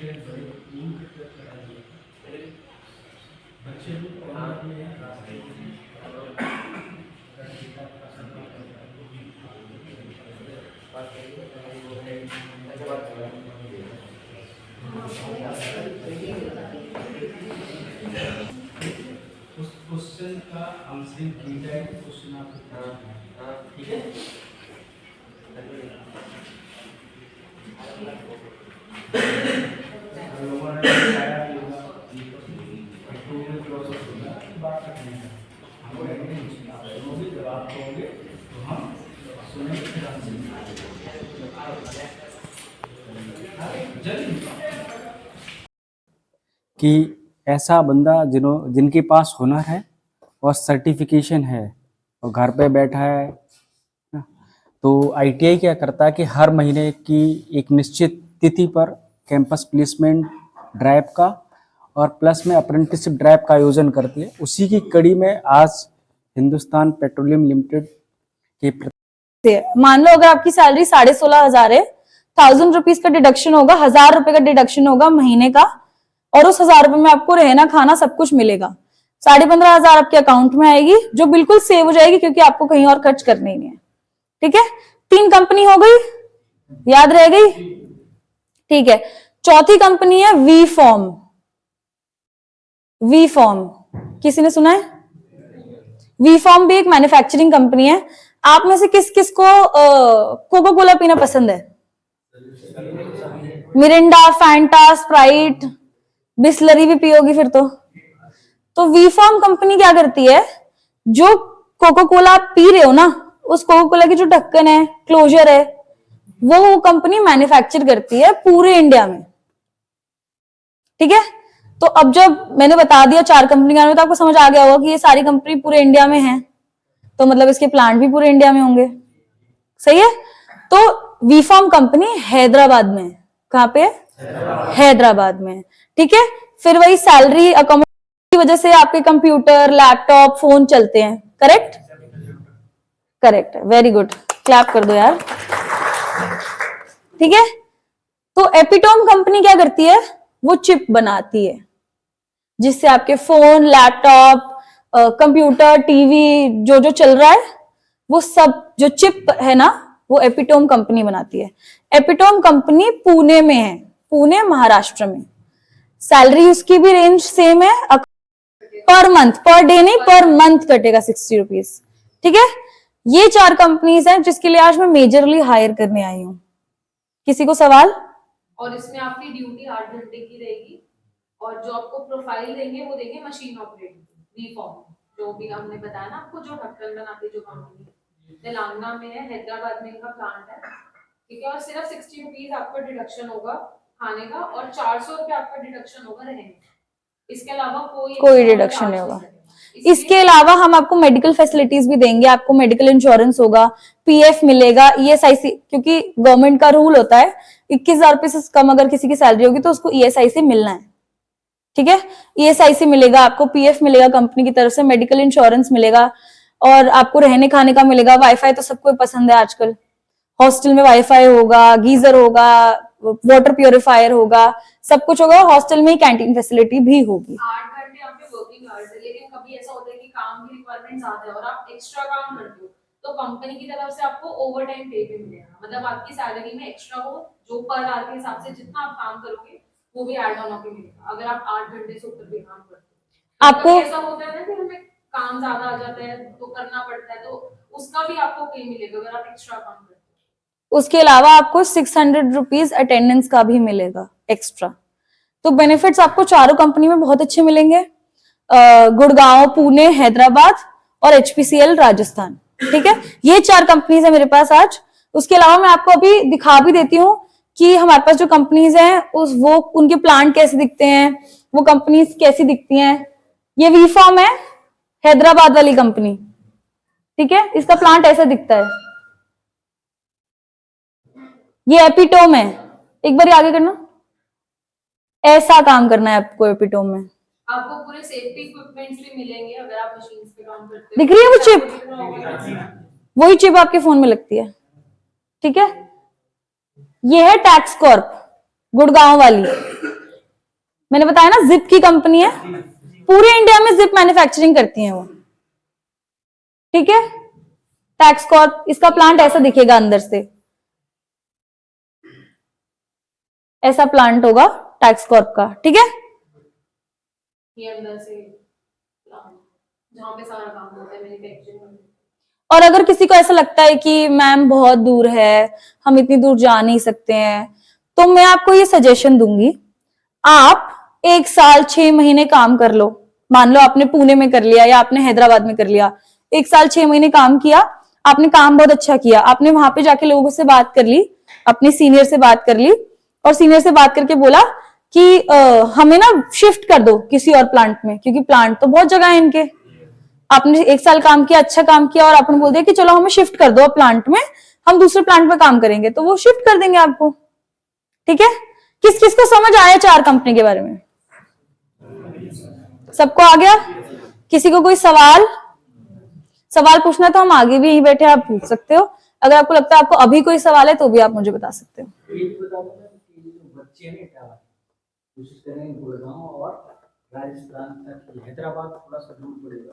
उस क्वेश्चन का आंसरिंग की जाए, क्वेश्चन आपको ठीक है। लोगों ने बताया कि प्रोसेस होगा बात करने का, हमको आप सुनोगे, जब आप कहोगे तो हम सुनेंगे, फिर कि ऐसा बंदा जिनके पास हुनर है और सर्टिफिकेशन है और घर पे बैठा है ना, तो आईटीआई क्या करता है कि हर महीने की एक निश्चित तिथि पर कैंपस प्लेसमेंट ड्राइव का और प्लस में अप्रेंटिसशिप ड्राइव का आयोजन करती है। उसी की कड़ी में आज हिंदुस्तान पेट्रोलियम लिमिटेड के मान लो अगर आपकी सैलरी 16,500 है, 1000 रुपीज का डिडक्शन होगा, 1000 रुपए का डिडक्शन होगा महीने का, और उस 1000 रुपए में आपको रहना खाना सब कुछ मिलेगा। 15,500 आपके अकाउंट में आएगी, जो बिल्कुल सेव हो जाएगी क्योंकि आपको कहीं और खर्च करना ही नहीं है। ठीक है, 3 कंपनी हो गई, याद रह गई। ठीक है, चौथी कंपनी है वी फॉर्म। वी फॉर्म किसी ने सुना है? वी फॉर्म भी एक मैन्युफैक्चरिंग कंपनी है। आप में से किस किस को कोका कोला पीना पसंद है? मिरिंडा, फैंटा, स्प्राइट, बिस्लरी भी पियोगी फिर तो वी फॉर्म कंपनी क्या करती है, जो कोका कोला आप पी रहे हो ना, उस कोका कोला की जो ढक्कन है, क्लोजर है, वो कंपनी मैन्युफैक्चर करती है पूरे इंडिया में। ठीक है, तो अब जब मैंने बता दिया 4 कंपनी का नाम, तो आपको समझ आ गया होगा कि ये सारी कंपनी पूरे इंडिया में है, तो मतलब इसके प्लांट भी पूरे इंडिया में होंगे। सही है, तो वी फॉर्म कंपनी हैदराबाद में। कहां पे? हैदराबाद में। ठीक है, फिर वही सैलरी अकोमोडेशन की वजह से आपके कंप्यूटर, लैपटॉप, फोन चलते हैं। करेक्ट? करेक्ट है, वेरी गुड, क्लैप कर दो यार। ठीक है, तो एपिटोम कंपनी क्या करती है, वो चिप बनाती है जिससे आपके फोन, लैपटॉप, कंप्यूटर, टीवी जो जो चल रहा है, वो सब जो चिप है ना, वो एपिटोम कंपनी बनाती है। एपिटोम कंपनी पुणे में है, पुणे महाराष्ट्र में। सैलरी उसकी भी रेंज सेम है, पर मंथ, पर डे नहीं, पर मंथ कटेगा 60 रुपीज। ठीक है, ये 4 कंपनीज हैं जिसके लिए आज मैं मेजरली हायर करने आई हूं। किसी को सवाल? और इसमें आपकी ड्यूटी 8 घंटे की रहेगी, और जो आपको प्रोफाइल देंगे वो देंगे मशीन ऑपरेटर वी फॉर्म, जो भी हमने बताया ना आपको, जो ढक्कन बनाती जो कंपनी तेलंगाना में है, हैदराबाद में इनका प्लांट है। ठीक है, और सिर्फ 60 रुपीज आपका डिडक्शन होगा खाने का, और 400 रुपए आपका डिडक्शन होगा रहने का। इसके अलावा कोई डिडक्शन नहीं होगा। इसके अलावा हम आपको मेडिकल फैसिलिटीज भी देंगे, आपको मेडिकल इंश्योरेंस होगा, पीएफ मिलेगा, ईएसआईसी, क्योंकि गवर्नमेंट का रूल होता है 21,000 रुपए से कम अगर किसी की सैलरी होगी तो उसको ईएसआईसी मिलना है। ठीक है, ईएसआईसी मिलेगा आपको, पीएफ मिलेगा कंपनी की तरफ से, मेडिकल इंश्योरेंस मिलेगा, और आपको रहने खाने का मिलेगा। वाईफाई तो सबको पसंद है आजकल, हॉस्टल में वाईफाई होगा, गीजर होगा, वाटर प्यूरिफायर होगा, सब कुछ होगा। हॉस्टल में ही कैंटीन फैसिलिटी भी होगी। 8 घंटे आपके वर्किंग आवर्स है, लेकिन कभी ऐसा होता है कि काम की रिक्वायरमेंट ज्यादा है और आप एक्स्ट्रा काम करते हो, तो कंपनी की तरफ से आपको ओवर टाइम पे भी मिलेगा। मतलब आपकी सैलरी में एक्स्ट्रा हो, जो पर आवर के हिसाब से जितना आप काम करोगे वो भी ऐड ऑन होकर मिलेगा, अगर आप 8 घंटे से ऊपर भी काम करते हो। आपको ऐसा होता है ना कि हमें काम ज्यादा आ जाता है तो करना पड़ता है, तो उसका भी आपको पे मिलेगा अगर आप एक्स्ट्रा काम करते हो। उसके अलावा आपको 600 रुपीज अटेंडेंस का भी मिलेगा एक्स्ट्रा। तो बेनिफिट्स आपको चारों कंपनी में बहुत अच्छे मिलेंगे, गुड़गांव, पुणे, हैदराबाद और एचपीसीएल राजस्थान। ठीक है, ये 4 कंपनीज है मेरे पास आज। उसके अलावा मैं आपको अभी दिखा भी देती हूँ कि हमारे पास जो कंपनीज हैं वो उनके प्लांट कैसे दिखते हैं, वो कंपनीज कैसी दिखती हैं। ये वी फॉर्म है, हैदराबाद वाली कंपनी। ठीक है, इसका प्लांट ऐसा दिखता है। ये एपिटोम है, एक बार आगे करना, ऐसा काम करना है आपको एपिटोम में। आपको पूरे सेफ्टी इक्विपमेंट्स भी मिलेंगे अगर आप मशीन्स पे काम करते हो। दिख रही है वो चिप? वही चिप आपके फोन में लगती है। ठीक है, ये है टैक्स कॉर्प गुड़गांव वाली। मैंने बताया ना जिप की कंपनी है, पूरे इंडिया में जिप मैन्युफैक्चरिंग करती है वो, ठीक है। टैक्स कॉर्प, इसका प्लांट ऐसा दिखेगा अंदर से, ऐसा प्लांट होगा टैक्स कॉर्प का, ठीक है। ये अंदर से जहाँ पे सारा काम होता है मैन्युफैक्चरिंग। और अगर किसी को ऐसा लगता है कि मैम बहुत दूर है, हम इतनी दूर जा नहीं सकते हैं, तो मैं आपको ये सजेशन दूंगी, आप 1 साल 6 महीने काम कर लो। मान लो आपने पुणे में कर लिया या आपने हैदराबाद में कर लिया, 1 साल 6 महीने काम किया, आपने काम बहुत अच्छा किया, आपने वहां पे जाके लोगों से बात कर ली, अपने सीनियर से बात कर ली, और सीनियर से बात करके बोला कि हमें ना शिफ्ट कर दो किसी और प्लांट में, क्योंकि प्लांट तो बहुत जगह है इनके। आपने 1 साल काम किया, अच्छा काम किया, और आपने बोल दिया कि चलो हमें शिफ्ट कर दो प्लांट में, हम दूसरे प्लांट में काम करेंगे, तो वो शिफ्ट कर देंगे आपको, ठीक है। किस किस को समझ आया 4 कंपनी के बारे में? सबको आ गया? किसी को कोई सवाल पूछना तो हम आगे भी यहीं बैठे, आप पूछ सकते हो। अगर आपको लगता है आपको अभी कोई सवाल है तो भी आप मुझे बता सकते हो। ये भी बता दो कि जो बच्चे हैं क्या कोशिश करें गुड़गांव और राजस्थान तक, हैदराबाद थोड़ा सा दूर पड़ेगा,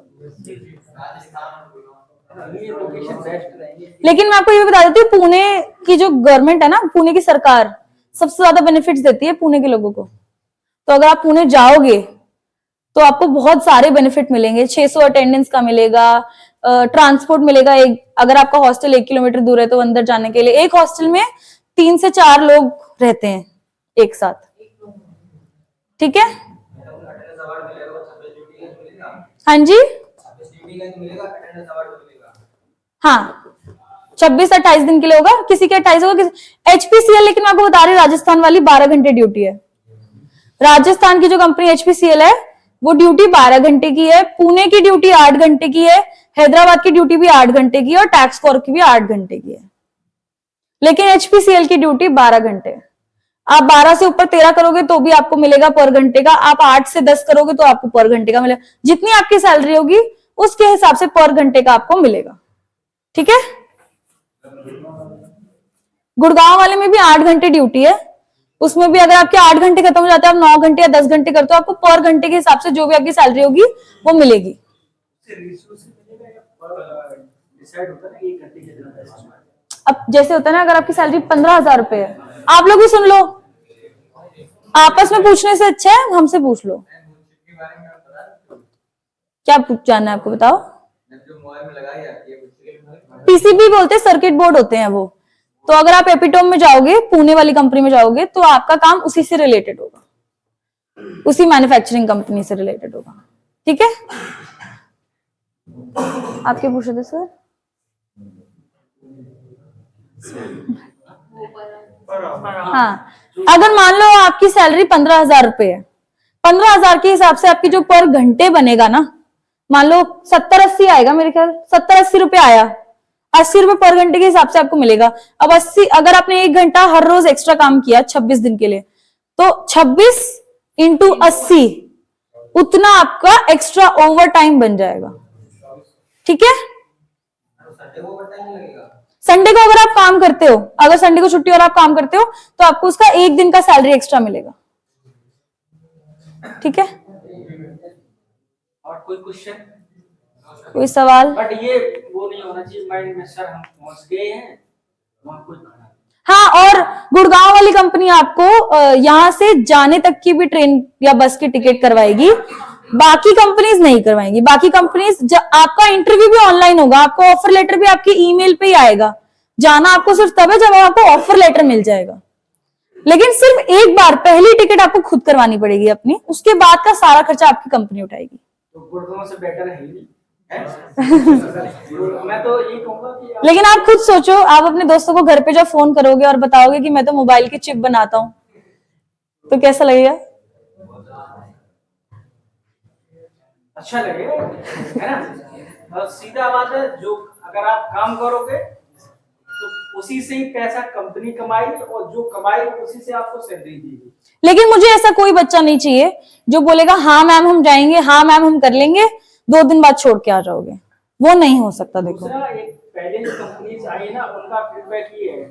ये लोकेशन बेस्ट रहेंगे। लेकिन मैं आपको ये भी बता देती हूँ, पुणे की जो गवर्नमेंट है ना, पुणे की सरकार सबसे ज्यादा बेनिफिट्स देती है पुणे के लोगों को। तो अगर आप पुणे जाओगे तो आपको बहुत सारे बेनिफिट मिलेंगे, 600 अटेंडेंस का मिलेगा, ट्रांसपोर्ट मिलेगा, एक अगर आपका हॉस्टल 1 किलोमीटर दूर है तो अंदर जाने के लिए, एक हॉस्टल में 3 से 4 लोग रहते हैं एक साथ, ठीक है। हाँ जी, हाँ 26-28 दिन के लिए होगा, किसी के 28 होगा, HPCL, लेकिन मैं आपको बता रही हूँ राजस्थान वाली 12 घंटे ड्यूटी है। राजस्थान की जो कंपनी HPCL है वो ड्यूटी 12 घंटे की है, पुणे की ड्यूटी 8 घंटे की है, हैदराबाद की ड्यूटी भी 8 घंटे की है, और टैक्स कॉर्प की भी 8 घंटे की है। लेकिन HPCL की ड्यूटी 12 घंटे। आप 12 से ऊपर 13 करोगे तो भी आपको मिलेगा पर घंटे का, आप 8 से 10 करोगे तो आपको पर घंटे का मिलेगा, जितनी आपकी सैलरी होगी उसके हिसाब से पर घंटे का आपको मिलेगा, ठीक है। गुड़गांव वाले में भी 8 घंटे ड्यूटी है, उसमें भी अगर आपके 8 घंटे खत्म हो जाते हैं, आप 9 घंटे या 10 घंटे करते हो, आपको पर घंटे के हिसाब से जो भी आपकी सैलरी होगी वो मिलेगी। अब जैसे होता है ना, अगर आपकी सैलरी 15,000 रुपए है, आप लोग भी सुन लो, आपस में पूछने से अच्छा है हमसे पूछ लो, क्या जानना है आपको, बताओ। PCB बोलते हैं, सर्किट बोर्ड होते हैं वो। तो अगर आप एपिटोम में जाओगे, पुणे वाली कंपनी में जाओगे, तो आपका काम उसी से रिलेटेड होगा, उसी मैन्युफैक्चरिंग कंपनी से रिलेटेड होगा, ठीक है। आप क्या पूछ रहे थे सर? हाँ, अगर मान लो आपकी सैलरी 15,000 रुपए है, 15,000 के हिसाब से आपकी जो पर घंटे बनेगा ना, मान लो 70-80 आएगा, मेरे ख्याल 70-80 रुपए आया, 80 रुपए पर घंटे के हिसाब से आपको मिलेगा। अब 80, अगर आपने 1 घंटा हर रोज एक्स्ट्रा काम किया 26 दिन के लिए, तो 26 इंटू 80, उतना आपका एक्स्ट्रा ओवर टाइम बन जाएगा, ठीक है। संडे को अगर आप काम करते हो, अगर संडे को छुट्टी और आप काम करते हो, तो आपको उसका 1 दिन का सैलरी एक्स्ट्रा मिलेगा, ठीक है। और कोई क्वेश्चन, कोई सवाल? बट ये वो नहीं होना चाहिए माइंड में सर हम पहुंच गए हैं वहां कोई खड़ा। हाँ, और गुड़गांव वाली कंपनी आपको यहाँ से जाने तक की भी ट्रेन या बस की टिकट करवाएगी, बाकी कंपनीज नहीं करवाएंगी। बाकी कंपनीज, आपका इंटरव्यू भी ऑनलाइन होगा, आपको ऑफर लेटर भी आपके ईमेल पे ही आएगा, जाना आपको सिर्फ तब है जब आपको ऑफर लेटर मिल जाएगा। लेकिन सिर्फ एक बार पहली टिकट आपको खुद करवानी पड़ेगी अपनी, उसके बाद का सारा खर्चा आपकी कंपनी उठाएगी। तो गुड़गांव से बेटर है ही मैं तो ये कहूंगा कि लेकिन आप खुद सोचो, आप अपने दोस्तों को घर पे जब फोन करोगे और बताओगे कि मैं तो मोबाइल की चिप बनाता हूं, तो कैसा लगेगा? अच्छा लगेगा, है ना। और सीधा बात है, जो अगर आप काम करोगे तो उसी से ही पैसा कंपनी कमाएगी, और जो कमाएगी उसी से आपको सैलरी देगी। लेकिन मुझे ऐसा कोई बच्चा नहीं चाहिए जो बोलेगा हाँ मैम हम जाएंगे, हाँ मैम हम कर लेंगे, 2 दिन बाद छोड़ के आ जाओगे, वो नहीं हो सकता। देखो, दूसरा, एक पहले जो कंपनीज आई ना, उनका फीडबैक ये है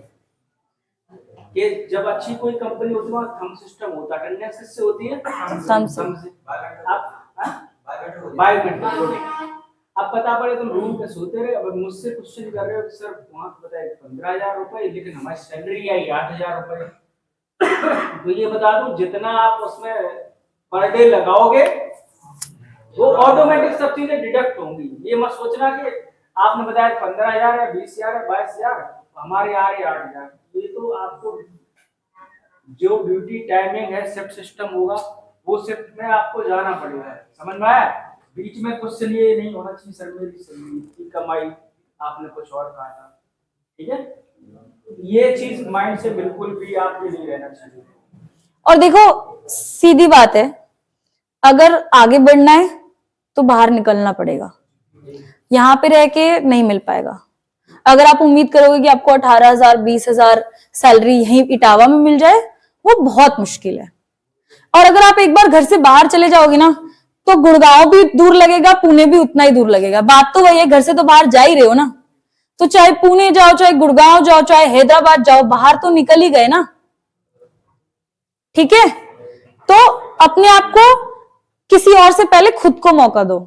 कि जब अच्छी कोई कंपनी होती है थंब सिस्टम होता है, अटेंडेंस किससे होती है? थंब से। आप बायोमेट्रिक। अब पता पड़े तुम रूम पे सोते रहे, अब मुझसे क्वेश्चन कर रहे हो सर वहां तो बताए 15,000 रुपए, लेकिन हमारी सैलरी आई 8,000 रुपए। तो ये बता दूं जितना आप उसमें पर डे लगाओगे वो ऑटोमेटिक सब चीजें डिडक्ट होंगी। ये मत सोचना कि आपने बताया 15,000 या 20,000 या 22,000, हमारे आ रहे 8,000। ये तो आपको जो ड्यूटी टाइमिंग है शिफ्ट सिस्टम होगा वो शिफ्ट में आपको जाना पड़ेगा। समझ में आया? बीच में क्वेश्चन ये नहीं होना चाहिए सर मेरी सैलरी की कमाई आपने कुछ और कहा था, ठीक है? ये चीज माइंड से बिल्कुल भी आपके नहीं रहना चाहिए। और देखो सीधी बात है, अगर आगे बढ़ना है तो बाहर निकलना पड़ेगा, यहाँ पे रह के नहीं मिल पाएगा। अगर आप उम्मीद करोगे कि आपको 18,000 20,000 सैलरी यहीं इटावा में मिल जाए, वो बहुत मुश्किल है। और अगर आप एक बार घर से बाहर चले जाओगे ना, तो गुड़गांव भी दूर लगेगा, पुणे भी उतना ही दूर लगेगा। बात तो वही है, घर से तो बाहर जा ही रहे हो ना, तो चाहे पुणे जाओ, चाहे गुड़गांव जाओ, चाहे हैदराबाद जाओ, बाहर तो निकल ही गए ना, ठीक है? तो अपने आप को किसी और से पहले खुद को मौका दो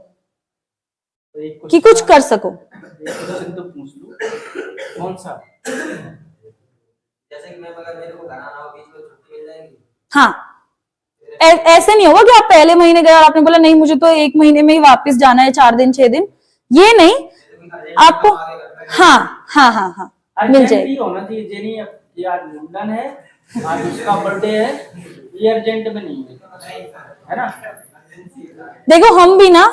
कि कुछ कर सको। क्वेश्चन तो पूछ लो, कौन सा? जैसे कि मैं अगर मेरे को घर आना हो बीच में छुट्टी मिल जाएगी? हाँ, ऐसे नहीं होगा कि आप पहले महीने गए और आपने बोला नहीं मुझे तो 1 महीने में ही वापस जाना है, 4 दिन 6 दिन, ये नहीं आपको। हाँ हाँ हाँ हाँ मिल जाएगी। होना चाहिए जे नहीं ये आज मुंडन है, आज उसका बर्थडे है, ये अर्जेंट में नहीं है ना? देखो हम भी ना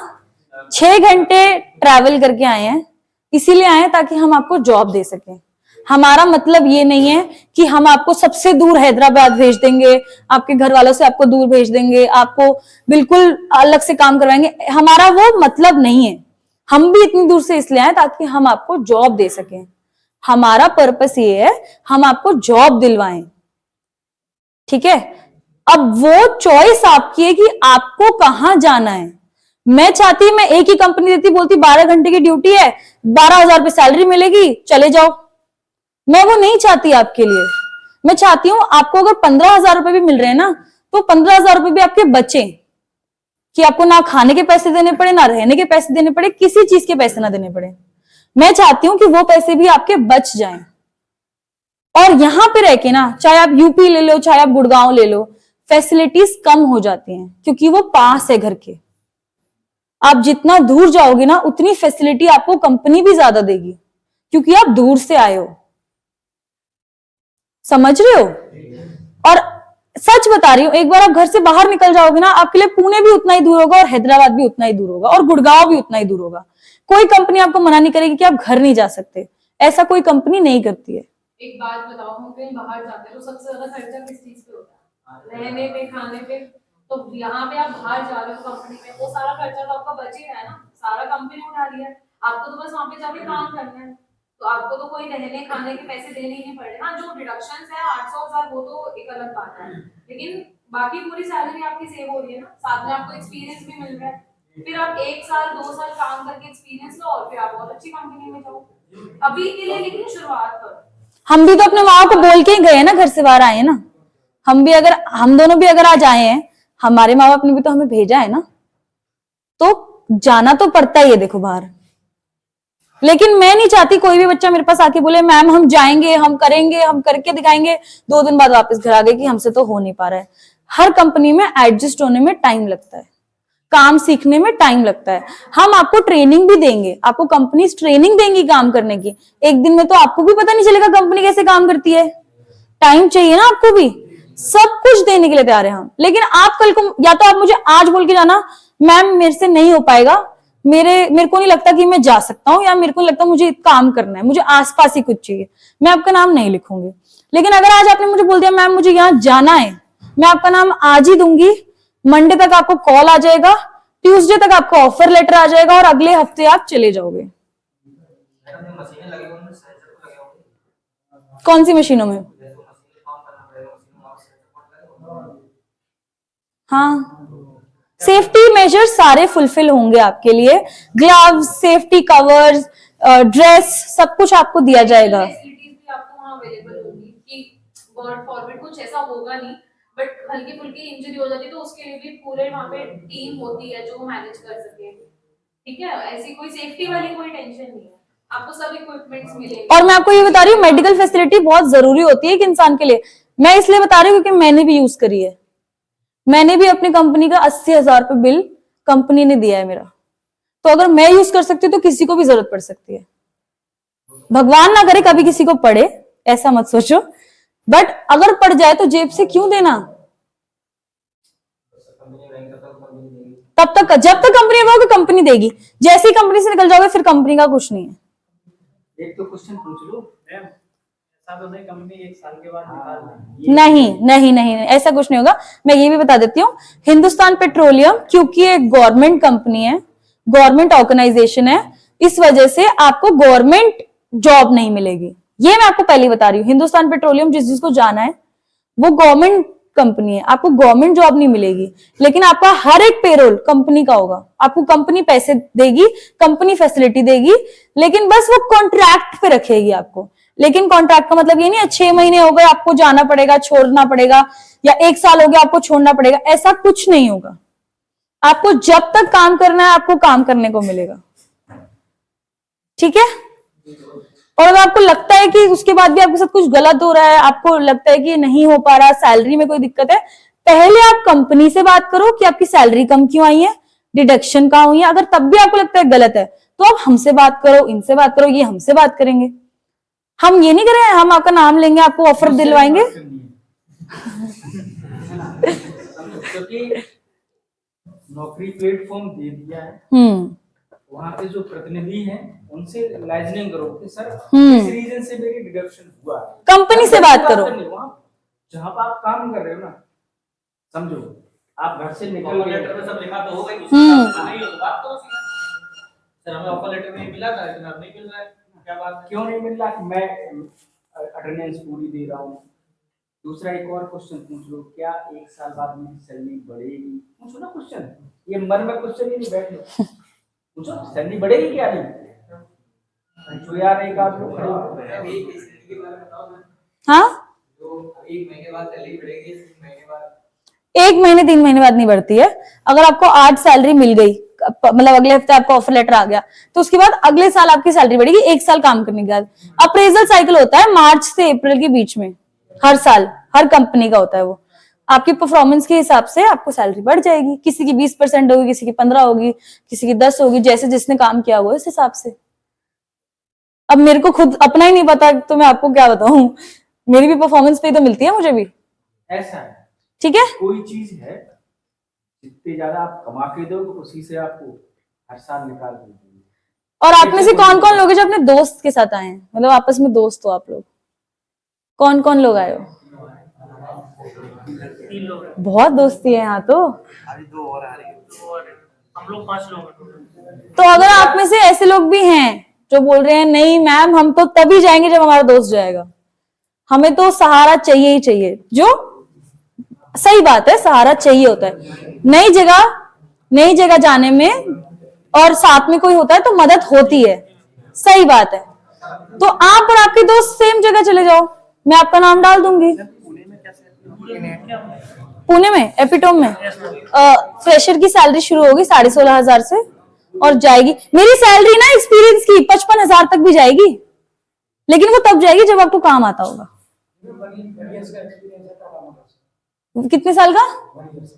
6 घंटे ट्रैवल करके आए हैं, इसीलिए आए हैं ताकि हम आपको जॉब दे सकें। हमारा मतलब ये नहीं है कि हम आपको सबसे दूर हैदराबाद भेज देंगे, आपके घर वालों से आपको दूर भेज देंगे, आपको बिल्कुल अलग से काम करवाएंगे, हमारा वो मतलब नहीं है। हम भी इतनी दूर से इसलिए आए ताकि हम आपको जॉब दे सकें। हमारा पर्पस ये है हम आपको जॉब दिलवाएं, ठीक है? अब वो चॉइस आपकी है कि आपको कहां जाना है। मैं चाहती मैं एक ही कंपनी देती, बोलती 12 घंटे की ड्यूटी है, 12,000 रुपए सैलरी मिलेगी, चले जाओ। मैं वो नहीं चाहती आपके लिए। मैं चाहती हूं आपको अगर 15,000 रुपए भी मिल रहे हैं ना, तो 15,000 रुपए भी आपके बचे, कि आपको ना खाने के पैसे देने पड़े, ना रहने के पैसे देने पड़े, किसी चीज के पैसे ना देने पड़े। मैं चाहती हूं कि वो पैसे भी आपके बच जाएं। और यहां पे रह के ना, चाहे आप यूपी ले लो, चाहे आप गुड़गांव ले लो, फैसिलिटीज कम हो जाती हैं क्योंकि वो पास है घर के। आप जितना दूर जाओगे ना, उतनी फैसिलिटी आपको कंपनी भी ज्यादा देगी क्योंकि आप दूर से आए हो। समझ रहे हो? और सच बता रही हूं, एक बार आप घर से बाहर निकल जाओगे ना, आपके लिए पुणे भी उतना ही दूर होगा और हैदराबाद भी उतना ही दूर होगा और गुड़गांव भी उतना ही दूर होगा। कोई कंपनी आपको मना नहीं करेगी कि आप घर नहीं जा सकते, ऐसा कोई कंपनी नहीं करती है। एक बात बताओ, हम कहीं बाहर जाते हैं तो सबसे ज्यादा खर्चा किस चीज पे होता है? रहने पे, खाने पे। तो यहाँ पे आप बाहर जा रहे हो कंपनी में, वो सारा खर्चा तो आपका बच ही रहा है ना, सारा कंपनी उठा लिया है। आपको तो बस वहां पे जाके काम करना है, तो आपको तो कोई रहने खाने के पैसे देने ही नहीं पड़ रहे। हाँ, जो डिडक्शंस है 800,000 वो तो एक अलग बात है, लेकिन बाकी पूरी सैलरी आपकी सेव हो रही है ना, साथ में आपको एक्सपीरियंस भी मिल रहा है। फिर आप 1 साल 2 साल काम करके एक्सपीरियंस लो और फिर आप बहुत अच्छी कंपनी में जाओ। अभी के लिए लेकिन शुरुआत करो। हम भी तो अपने माँ को बोल के ही गए ना, घर से बाहर आए ना। हम दोनों भी अगर आज आए हैं, हमारे माँ बाप ने भी तो हमें भेजा है ना, तो जाना तो पड़ता ही है देखो बाहर। लेकिन मैं नहीं चाहती कोई भी बच्चा मेरे पास आके बोले मैम हम जाएंगे, हम करेंगे, हम करके दिखाएंगे, 2 दिन बाद वापस घर आ गए कि हमसे तो हो नहीं पा रहा है। हर कंपनी में एडजस्ट होने में टाइम लगता है, काम सीखने में टाइम लगता है। हम आपको ट्रेनिंग भी देंगे, आपको कंपनी ट्रेनिंग देंगी काम करने की। एक दिन में तो आपको भी पता नहीं चलेगा कंपनी कैसे काम करती है, टाइम चाहिए ना आपको भी। सब कुछ देने के लिए तैयार है हम। लेकिन आप कल को या तो आप मुझे आज बोल के जाना मैम मेरे से नहीं हो पाएगा, मेरे को नहीं लगता कि मैं जा सकता हूँ, या मेरे को नहीं लगता मुझे काम करना है, मुझे आसपास ही कुछ चाहिए, मैं आपका नाम नहीं लिखूंगी। लेकिन अगर आज आपने मुझे बोल दिया मैम मुझे यहाँ जाना है, मैं आपका नाम आज ही दूंगी। मंडे तक आपको कॉल आ जाएगा, ट्यूसडे तक आपको ऑफर लेटर आ जाएगा और अगले हफ्ते आप चले जाओगे। मशीनें लगी होंगी, सेंसर लगे होंगे। कौन सी मशीनों में? हाँ, सेफ्टी मेजर्स सारे फुलफिल होंगे आपके लिए। ग्लव्स, सेफ्टी कवर्स, ड्रेस, सब कुछ आपको दिया जाएगा। फैसिलिटीज भी आपको वहाँ अवेलेबल होंगी कि गॉड फॉरवर्ड कुछ ऐसा होगा नहीं, बट हल्की फुल्की इंजरी हो जाती है तो उसके लिए भी पूरे वहाँ पे टीम होती है जो मैनेज कर सके, ठीक है। ऐसी कोई सेफ्टी वाली कोई टेंशन नहीं है, आपको सब इक्विपमेंट्स मिलेंगे। और मैं आपको ये बता रही हूँ, मेडिकल फैसिलिटी बहुत जरूरी होती है एक इंसान के लिए। मैं इसलिए बता रही हूँ क्योंकि मैंने भी यूज करी है। मैंने भी अपनी कंपनी का 80,000 रुपये बिल कंपनी ने दिया है मेरा। तो अगर मैं यूज कर सकती हूँ तो किसी को भी जरूरत पड़ सकती है। भगवान ना करे कभी किसी को पड़े, ऐसा मत सोचो, बट अगर पड़ जाए तो जेब से क्यों देना। तब तक जब तक कंपनी रहोगे कंपनी देगी, जैसे ही कंपनी से निकल जाओगे फिर कंपनी का कुछ नहीं है। एक तो क्वेश्चन पूछ लो, ऐसा तो नहीं कंपनी 1 साल के बाद निकाल देगी। नहीं नहीं नहीं नहीं, ऐसा कुछ नहीं होगा। मैं ये भी बता देती हूँ, हिंदुस्तान पेट्रोलियम क्योंकि एक गवर्नमेंट कंपनी है, गवर्नमेंट ऑर्गेनाइजेशन है, इस वजह से आपको गवर्नमेंट जॉब नहीं मिलेगी। ये मैं आपको पहले बता रही हूँ। हिंदुस्तान पेट्रोलियम जिसको जाना है वो गवर्नमेंट कंपनी है, आपको गवर्नमेंट जॉब नहीं मिलेगी, लेकिन आपका हर एक पेरोल कंपनी का होगा। आपको कंपनी पैसे देगी, कंपनी फैसिलिटी देगी, लेकिन बस वो कॉन्ट्रैक्ट पे रखेगी आपको। लेकिन कॉन्ट्रैक्ट का मतलब ये नहीं है 6 महीने हो गए आपको जाना पड़ेगा, छोड़ना पड़ेगा, या 1 साल हो गया आपको छोड़ना पड़ेगा, ऐसा कुछ नहीं होगा। आपको जब तक काम करना है आपको काम करने को मिलेगा, ठीक है। और अगर आपको लगता है कि उसके बाद भी आपके साथ कुछ गलत हो रहा है, आपको लगता है कि नहीं हो पा रहा, सैलरी में कोई दिक्कत है, पहले आप कंपनी से बात करो कि आपकी सैलरी कम क्यों आई है, डिडक्शन कहाँ हुई है। अगर तब भी आपको लगता है गलत है तो आप हमसे बात करो, इनसे बात करो, ये हमसे बात करेंगे। हम ये नहीं करें हम आपका नाम लेंगे, आपको ऑफर दिलवाएंगे। क्योंकि नौकरी प्लेटफॉर्म दे दिया है, वहाँ पे जो प्रतिनिधि हैं उनसे लाइजनिंग करो कि सर इस रीजन से मेरी डिडक्शन हुआ। कंपनी से बात करो। वहाँ जहाँ पर आप काम कर रहे हो ना, समझो आप घर से निकल गए, लेटर में सब लिखा तो होगा ही, नहीं हो तो बात करो सीधा। सर हमें ऑफर लेटर नहीं मिला था लेकिन अब नहीं मिल रहा है, क्या बात क्यों नहीं मिल रहा? मैं अटेंडेंस पूरी दे रहा हूँ। दूसरा एक और क्वेश्चन पूछ लो, क्या 1 साल बाद मेरी सैलरी बढ़ेगी? पूछो ना क्वेश्चन, ये मन में क्वेश्चन ही नहीं बैठ लो, पूछो सैलरी बढ़ेगी क्या नहीं। जो यार एक आध लोग खड़े हाँ, जो 1 महीने बाद सैलरी बढ़ेगी, 3 महीने बाद 1 महीने 3 महीने बाद नहीं बढ़ती है। अगर आपको आज सैलरी मिल गई, मतलब अगले हफ्ते आपको ऑफर लेटर आ गया, तो उसके बाद अगले साल आपकी सैलरी बढ़ेगी 1 साल काम करने के बाद। अप्रेजल साइकिल होता है मार्च से अप्रैल के बीच में, हर साल हर कंपनी का होता है वो। आपकी परफॉर्मेंस के हिसाब से आपको सैलरी बढ़ जाएगी, किसी की 20% होगी, किसी की 15 होगी, किसी की 10 होगी, जैसे जिसने काम किया हुआ इस हिसाब से। अब मेरे को खुद अपना ही नहीं पता तो मैं आपको क्या बताऊं, मेरी भी परफॉर्मेंस पे ही तो मिलती है मुझे भी, ऐसा है। ठीक है। कोई चीज है जितने ज्यादा आप कमा के दोगे उसी से आपको हर साल निकाल देंगे। और आप में से कौन कौन लोग हैं जो अपने दोस्त के साथ आए हैं, मतलब आपस में दोस्त हो आप लोग, कौन कौन लोग आए हो? 3 लोग हैं, बहुत दोस्ती है यहाँ तो। और हम लोग 5 लोग हैं। तो अगर आप में से ऐसे लोग भी हैं जो बोल रहे हैं नहीं मैम हम तो तभी जाएंगे जब हमारा दोस्त जाएगा, हमें तो सहारा चाहिए ही चाहिए, जो सही बात है, सहारा चाहिए होता है नई जगह जाने में, और साथ में कोई होता है तो मदद होती है, सही बात है। तो आप और आपके दोस्त सेम जगह चले जाओ, मैं आपका नाम डाल दूंगी। पुणे में एपिटोम में फ्रेशर की सैलरी शुरू होगी 16,500 से और जाएगी। मेरी सैलरी ना एक्सपीरियंस की 55,000 तक भी जाएगी, लेकिन वो तब जाएगी जब आपको काम आता होगा। कितने साल का?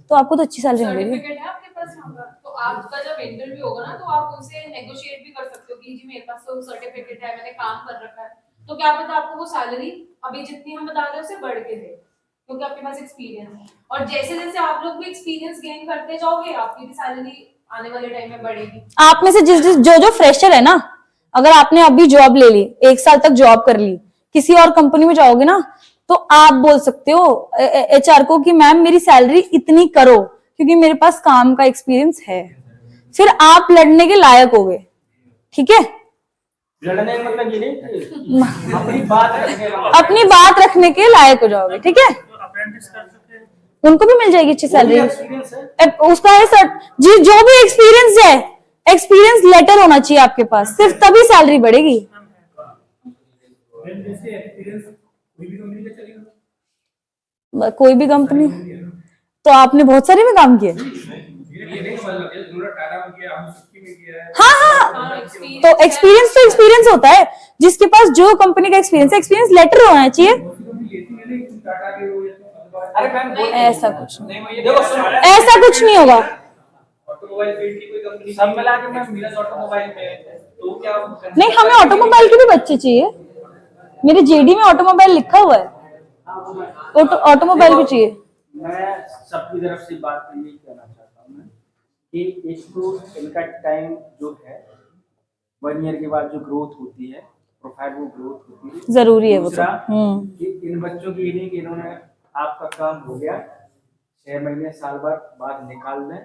तो आपको तो अच्छी सैलरी मिलेगी। सर्टिफिकेट है आपके पास यहाँ का? तो आपका जब इंटरव्यू होगा ना तो आप उनसे नेगोशिएट भी कर सकते हो कि जी मेरे पास तो सर्टिफिकेट है, मैंने काम कर रखा है, तो क्या पता आपको वो सैलरी अभी जितनी हम बता रहे हैं उससे बढ़ के दे, क्योंकि आपके पास एक्सपीरियंस है। और जैसे जैसे आप लोग भी एक्सपीरियंस गेन करते जाओगे आपकी भी सैलरी आने वाले टाइम में बढ़ेगी। आप में से जो फ्रेशर है ना, अगर आपने अभी जॉब ले ली, 1 साल तक जॉब कर ली, किसी और कंपनी में जाओगे ना, तो आप बोल सकते हो एचआर को कि मैम मेरी सैलरी इतनी करो क्योंकि मेरे पास काम का एक्सपीरियंस है। फिर आप लड़ने के लायक हो गए, ठीक है। लड़ने का मतलब ये नहीं कि अपनी बात रखने के लायक हो जाओगे, ठीक है। अप्रेंटिस कर सकते हैं, उनको भी मिल जाएगी अच्छी सैलरी, एक्सपीरियंस है। उसका है सर जी, जो भी एक्सपीरियंस है, एक्सपीरियंस लेटर होना चाहिए आपके पास, सिर्फ तभी सैलरी बढ़ेगी। एक्सपीरियंस कोई भी कंपनी का चलेगा। कोई भी कंपनी, तो आपने बहुत सारी में काम किया। ये नहीं मतलब ये दूर टाटा में किया, हम सबकी में किया है। हाँ, तो एक्सपीरियंस होता है, जिसके पास जो कंपनी का एक्सपीरियंस लेटर होना चाहिए। टाटा के वो ये तो अरे मैम ऐसा कुछ नहीं, नहीं देखो सुनो, ऐसा कुछ नहीं होगा। ऑटोमोबाइल फील्ड की कोई कंपनी सब मिला के मैं एक्सपीरियंस ऑटोमोबाइल में तो क्या नहीं, हमें ऑटोमोबाइल के भी बच्चे चाहिए। मेरे जेडी में ऑटोमोबाइल लिखा हुआ है, ऑटोमोबाइल भी चाहिए। मैं सबकी तरफ से बात ये कहना चाहता हूँ मैं कि एक तो इनका टाइम जो है 1 ईयर के बाद जो ग्रोथ होती है, प्रोफाइल वो ग्रोथ होती है, जरूरी है वो तो। दूसरा कि इन बच्चों की ये नहीं कि इन्होंने आपका काम हो गया 6 महीने साल भर बाद निकाल दें,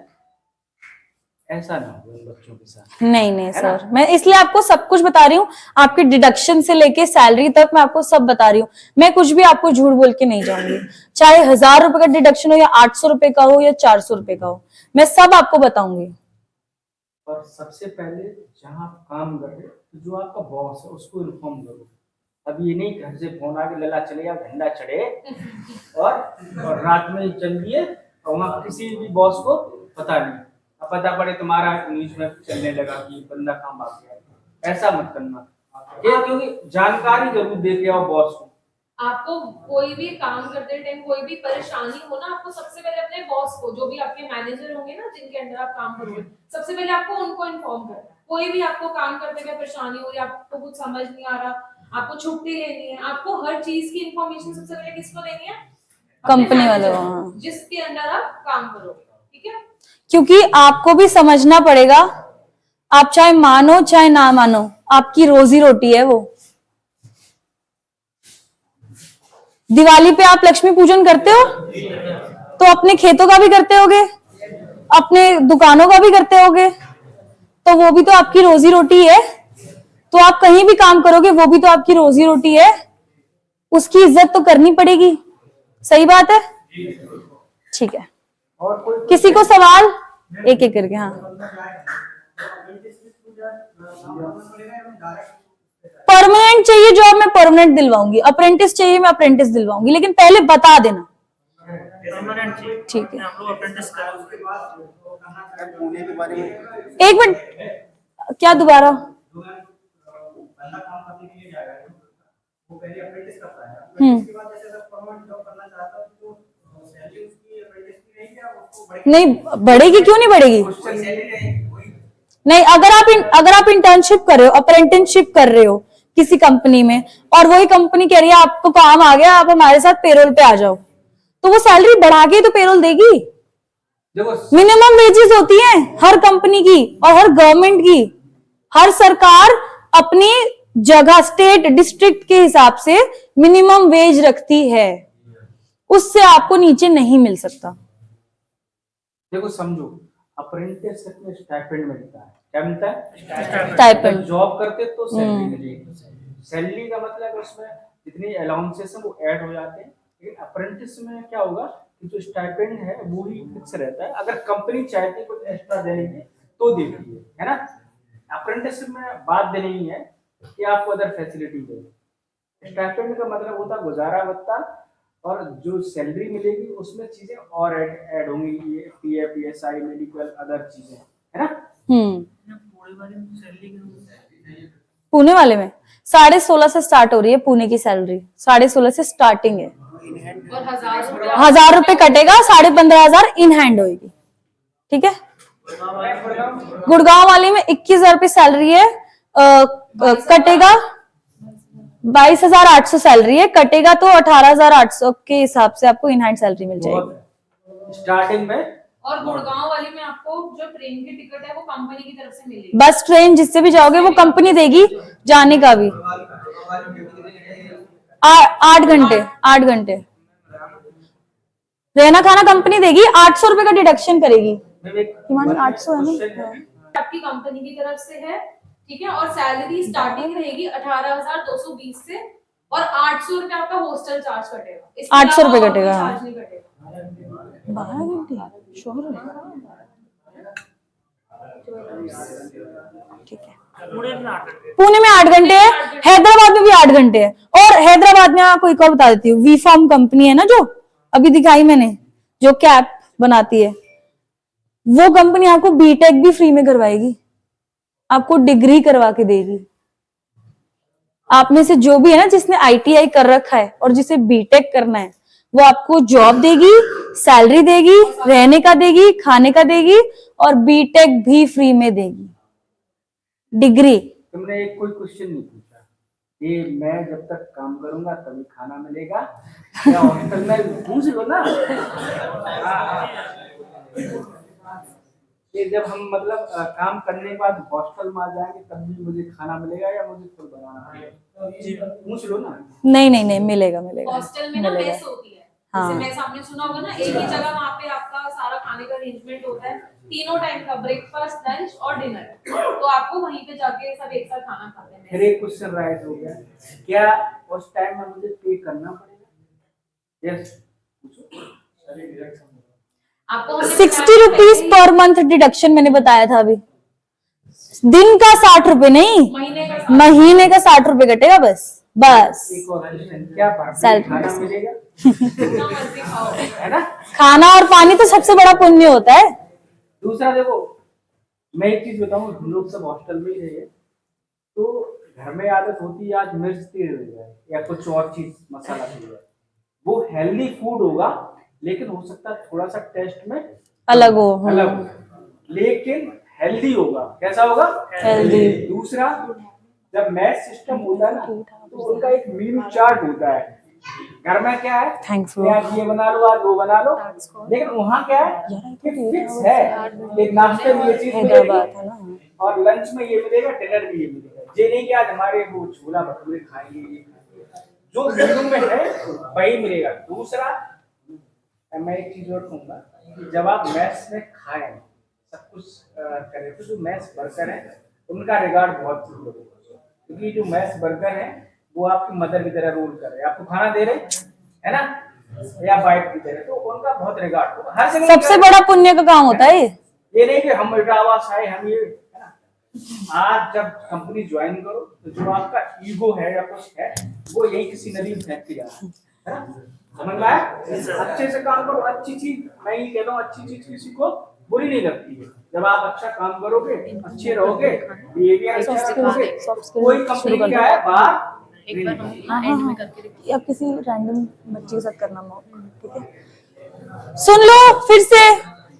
ऐसा ना हो इन बच्चों के साथ। नहीं सर, मैं इसलिए आपको सब कुछ बता रही हूँ, आपके डिडक्शन से लेके सैलरी तक मैं आपको सब बता रही हूँ। मैं कुछ भी आपको झूठ बोल के नहीं जाऊंगी, चाहे 1000 रुपए का डिडक्शन हो या 800 रुपए का हो या 400 रुपए का हो, मैं सब आपको बताऊंगी। और सबसे पहले जहाँ आप काम कर रहे हो तो जो आपका बॉस है उसको इन्फॉर्म करो। अब ये नहीं घर से फोन आके लला चले या झंडा चढ़े और रात में चल दिए और वहाँ किसी भी बॉस को पता नहीं, अब पता पड़े तुम्हारा न्यूज में चलने लगा कि बंदा काम आ गया। ऐसा मत करना, क्योंकि जानकारी जरूर दे के आओ बॉस को। आपको कोई भी काम करते टाइम कोई भी परेशानी हो ना, आपको सबसे पहले अपने बॉस को, जो भी आपके मैनेजर होंगे ना जिनके अंडर आप काम करोगे, सबसे पहले आपको उनको इन्फॉर्म करना है। कोई भी आपको काम करते हुए परेशानी हो या आपको कुछ समझ नहीं आ रहा, आपको छुट्टी लेनी है, आपको हर चीज की इन्फॉर्मेशन सबसे पहले किसको देनी है? कंपनी वाले को, हाँ। जिसके अंडर आप काम करोगे, ठीक है? क्योंकि आपको भी समझना पड़ेगा, आप चाहे मानो चाहे ना मानो, आपकी रोजी रोटी है वो। दिवाली पे आप लक्ष्मी पूजन करते हो तो अपने खेतों का भी करते होगे, अपने दुकानों का भी करते होगे, तो वो भी तो आपकी रोजी रोटी है। तो आप कहीं भी काम करोगे वो भी तो आपकी रोजी रोटी है, उसकी इज्जत तो करनी पड़ेगी। सही बात है, ठीक है। और कोई किसी को सवाल एक एक करके, हाँ। परमानेंट चाहिए जॉब, मैं परमानेंट दिलवाऊंगी। अप्रेंटिस चाहिए, मैं अप्रेंटिस दिलवाऊंगी, लेकिन पहले बता देना, परमानेंट चाहिए। ठीक है? हम लोग अप्रेंटिस करें, उसके बाद पुणे के बारे में एक मिनट, क्या दोबारा? बंदा काम करने के लिए जाएगा, वो पहले अप्रेंटिस करता है, हम्म, उसके बाद जैसे अगर परमानेंट जॉब करना चाहता है तो सैलरी उसकी अप्रेंटिस की रहेगी या उसको नहीं बढ़ेगी, क्यों नहीं बढ़ेगी? सैलरी रहेगी? नहीं, अगर आप इंटर्नशिप कर रहे हो, अप्रेंटिसशिप कर रहे हो किसी कंपनी में, और वही कंपनी कह रही है आपको काम आ गया, आप हमारे साथ पेरोल पे आ जाओ, तो वो सैलरी बढ़ा के तो पेरोल देगी। देखो मिनिमम वेजेस होती हैं हर कंपनी की और हर गवर्नमेंट की। हर सरकार अपनी जगह, स्टेट, डिस्ट्रिक्ट के हिसाब से मिनिमम वेज रखती है, उससे आपको नीचे नहीं मिल सकता। देखो समझो, अप्रेंटिस में स्टाइपेंड मिलता है, क्या मिलता है? स्टाइपेंड। जॉब करते तो सैलरी मिलेगी। सैलरी का मतलब है उसमें जितनी अलाउंसेस है वो ऐड हो जाते हैं, लेकिन अप्रेंटिस में क्या होगा कि जो स्टाइपेंड है वो ही फिक्स रहता है। अगर कंपनी चाहती है कुछ एक्स्ट्रा देने की तो देती है ना। अप्रेंटिस में बात देनी ही है कि आपको अदर फैसिलिटी दे। स्टाइपेंड का मतलब होता है गुजारा भत्ता, और जो सैलरी मिलेगी उसमें चीजें और ऐड होंगी, ये पीएफ, पीएसआई, मेडिकल, अदर चीजें, है ना। पूरे बारे में सैलरी की पुणे वाले में 16.5 से स्टार्ट हो रही है पुणे की सैलरी, 16.5 से स्टार्टिंग है। और 1000 रुपए कटेगा, 15,500 इन हैंड होगी, ठीक है। गुड़गांव वाले में 21,000 रुपए सैलरी है, कटेगा 22,800 सैलरी है, कटेगा तो 18,800 के हिसाब से आपको इन हैंड सैलरी मिल जाएगी स्टार्टिंग में। और गुड़गांव वाली में आपको जो ट्रेन की टिकट है वो कंपनी की तरफ से मिलेगी। बस ट्रेन जिससे भी जाओगे वो कंपनी देगी, जाने का भी 8 घंटे रहना खाना कंपनी देगी, 800 रुपए का डिडक्शन करेगी। हिमानी 800 है ना, आपकी कंपनी की तरफ से है, ठीक है। और सैलरी स्टार्टिंग रहेगी 18,220 से, और 800 रुपए आपका हॉस्टल चार्ज कटेगा। इसके 800 रुपए अलावा और कटेगा, कोई हाँ। चार्ज नहीं कटेगा। 12 घंटे श्योर है, ठीक है। पुणे में 8 घंटे। पुणे में 8 घंटे है, हैदराबाद में भी 8 घंटे है। और हैदराबाद में आपको एक और बता देती हूँ, वी फॉर्म कंपनी है ना जो, अभी दिखाई मैंने, जो कैप बनाती है, वो कंपनी आपको बीटेक भी फ्री में करवाएगी, आपको डिग्री करवा के देगी। आप में से जो भी है ना जिसने आईटीआई कर रखा है और जिसे बीटेक करना है, वो आपको जॉब देगी, सैलरी देगी, रहने का देगी, खाने का देगी, और बीटेक भी फ्री में देगी, डिग्री। तुमने एक कोई क्वेश्चन नहीं पूछा कि मैं जब तक काम करूंगा तभी खाना मिलेगा या हॉस्टल में, पूछ लो ना। कि जब हम मतलब काम करने के बाद हॉस्टल में आ जाएंगे तब भी मुझे खाना मिलेगा या मुझे खुद बनाना पड़ेगा, पूछ लो ना। नहीं नहीं नहीं, मिलेगा मिलेगा। हॉस्टल में ना मिलेगा। मेस होती है, हाँ। जैसे मेस आपने सुना होगा ना, एक ही जगह वहाँ पे आपका सारा खाने का अरेंजमेंट होता है, तीनों टाइम का, ब्रेकफास्ट, लंच और डिनर, तो आपको वहीं पे जाके सब एक साथ खाना खाते हैं। फिर एक क्वेश्चन राइज हो गया, क्या उस टाइम में मुझे पे करना पड़ेगा? यस, आपको 60 रुपीज पर मंथ डिडक्शन मैंने बताया था अभी, दिन का 60 रुपए नहीं, महीने का 60 रुपए कटेगा बस। बस एक और क्वेश्चन, क्या भर पेट सैलरी खाना मिलेगा? जितना मर्जी खाओ। है ना। खाना और पानी तो सबसे बड़ा पुण्य होता है। दूसरा देखो, मैं एक चीज बताऊं, हम लोग सब हॉस्टल में ही रहे, तो घर में आदत होती है आज मिर्च तेज हो जाए या कुछ और चीज मसाला हो जाए, वो हेल्दी फूड होगा लेकिन हो सकता है थोड़ा सा टेस्ट में अलग हो। अलग हो, लेकिन हेल्दी होगा। कैसा होगा? हेल्दी। दूसरा, जब मैथ सिस्टम होता है ना तो उनका एक मील चार्ट होता है। घर में क्या है, थैंक्स आज ये बना लो, आज वो बना लो, लेकिन वहाँ क्या है कि फिक्स है, एक नाश्ते में ये चीज हैदराबाद है मिलेगी ना। और लंच में ये मिलेगा, डिनर में ये मिलेगा। ये नहीं कि आज हमारे वो छोला भटूरे खाएंगे, ये खाएंगे, जो मेनू में है वही मिलेगा। दूसरा, मैं एक चीज और कहूंगा कि जब आप मैस में खाएं, सब कुछ करें, तो जो मैस वर्कर है उनका रिगार्ड बहुत जरूरी है, क्योंकि जो मैस वर्कर है वो आपकी मदर की तरह रोल कर रहे हैं, आपको खाना दे रहे है ना, या वाइफ की तरह, तो उनका बहुत रिगार्ड होगा हर जगह। सबसे बड़ा पुण्य का काम होता है ये नहीं कि हम आवास आए हम ये, है ना। आज जब कंपनी ज्वाइन करो तो जो आपका ईगो है या कुछ है वो यही किसी नदी में फेंक के जाना है ना, समझ में आया? अच्छे से काम करो, अच्छी चीज, मैं ये कह रहा हूँ, अच्छी चीज किसी को बुरी नहीं लगती है। जब आप अच्छा काम करोगे, अच्छे रहोगे, बिहेवियर अच्छा रखोगे, कोई कंपनी क्या है बाहर या किसी रैंडम बच्चे के साथ करना, ठीक है। सुन लो फिर से,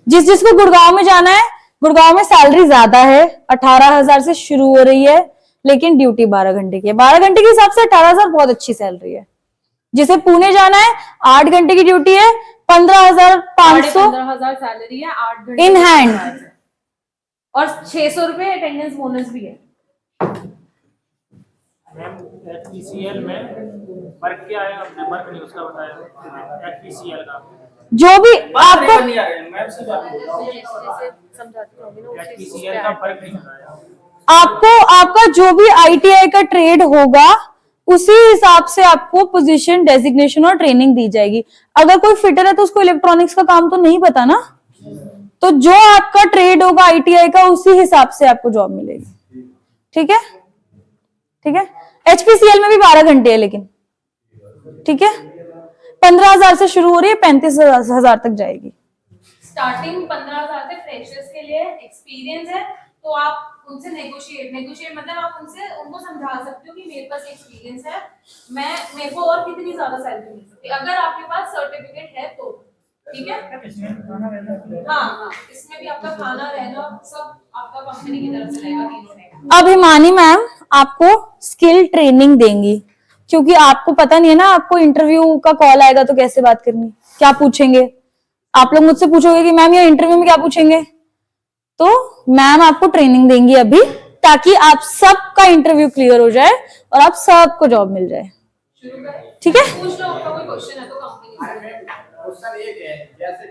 जिस जिसको गुड़गांव में जाना है, गुड़गांव में सैलरी ज्यादा है, 18,000 से शुरू हो रही है, लेकिन ड्यूटी 12 घंटे की है। 12 घंटे के हिसाब से 18,000 बहुत अच्छी सैलरी है। जिसे पुणे जाना है, 8 घंटे की ड्यूटी है, 15,500 15,000 सैलरी है, 8 घंटे इन हैंड, और 600 रुपए अटेंडेंस बोनस भी है। मैम एचपीसीएल में वर्क क्या है, अपने वर्क नहीं उसका बताया, एचपीसीएल का जो भी आपको एचपीसीएल का वर्क नहीं बताया। आपको आपका जो भी आईटीआई का ट्रेड होगा उसी हिसाब से आपको पोजीशन, डेजिग्नेशन और ट्रेनिंग दी जाएगी। अगर कोई फिटर है तो उसको इलेक्ट्रॉनिक्स का काम तो नहीं पता ना, तो जो आपका ट्रेड होगा आईटीआई का उसी हिसाब से आपको जॉब मिलेगी। ठीक है, ठीक है। एचपीसीएल में भी 12 घंटे है लेकिन, ठीक है। 15,000 से शुरू हो रही है, 35,000 तक जाएगी। स्टार्टिंग 15,000 से फ्रेशर्स के लिए, एक्सपीरियंस है तो आप उनसे नेगोशिएट मतलब आप उनको समझा सकते हो कि मेरे पास एक्सपीरियंस है, मेरे को और कितनी ज्यादा सैलरी मिल सकती है, अगर आपके पास सर्टिफिकेट है तो, ठीक है। हाँ, इसमें भी आपका खाना रहना सब आपका कंपनी की तरफ से रहेगा, तीनों रहेगा। अब हिमानी मैम आपको स्किल ट्रेनिंग देंगी, क्योंकि आपको पता नहीं है ना, आपको इंटरव्यू का कॉल आएगा तो कैसे बात करनी, क्या पूछेंगे। आप लोग मुझसे पूछोगे कि मैम ये इंटरव्यू में क्या पूछेंगे, तो मैम आपको ट्रेनिंग देंगी अभी, ताकि आप सबका इंटरव्यू क्लियर हो जाए और आप सबको जॉब मिल जाए। ठीक है, पूछ लो, आपका कोई क्वेश्चन है तो कंपनी क्वेश्चन एक है, जैसे